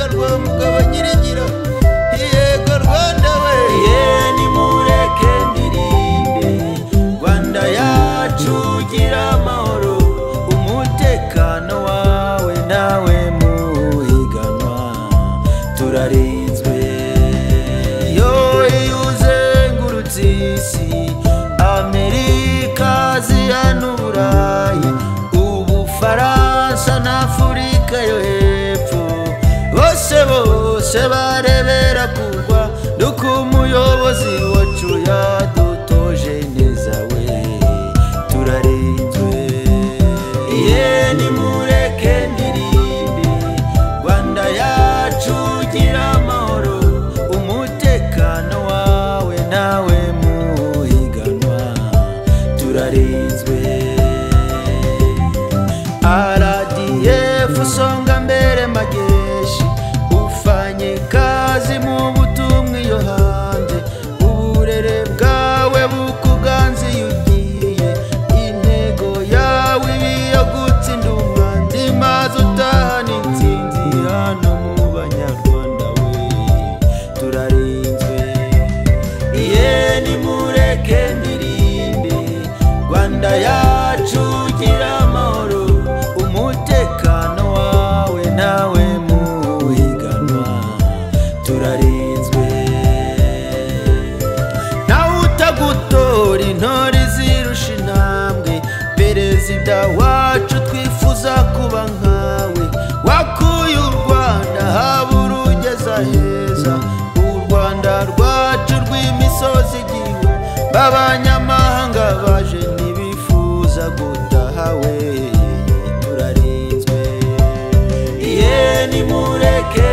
rutega rwa mugabo nyirigira yego Rwanda we nimureke ndirimbe Rwanda yacu gira amahoro umutekano wawe nawe muhiganwa turarinzwe yo uzengurutse isi Amerika Aziya n'Uburayi Ubufaransa na Afurika yo hepfo bose barebera kugwa nuko umuyobozi wacu yadutoje neza we turarinzwe nimureke ndirimbe Rwanda yacu gira amahoro umutekano wawe nawe muhiganwa turarinzwe RDF songa mbere majeshi ufanye kazi mu butumwa iyo hanze uburere bwawe bukuganze yugiye intego yawe ibiyo gutsinda umwanzi maze utahana intsinzi hano mu banyarwanda we turarinzwe nimureke ndirimbe Rwanda yacu gira amahoro umutekano wawe nawe muhiganwa turarinzwe nawe utagutora intore zirusha intambwe perezida wacu twifuza kuba nkawe wakuye u Rwanda haba urugeza heza u Rwanda rwacu rw'imisozi igihu b'abanyamahanga baje ntibifuza gutaha we turarinzwe nimureke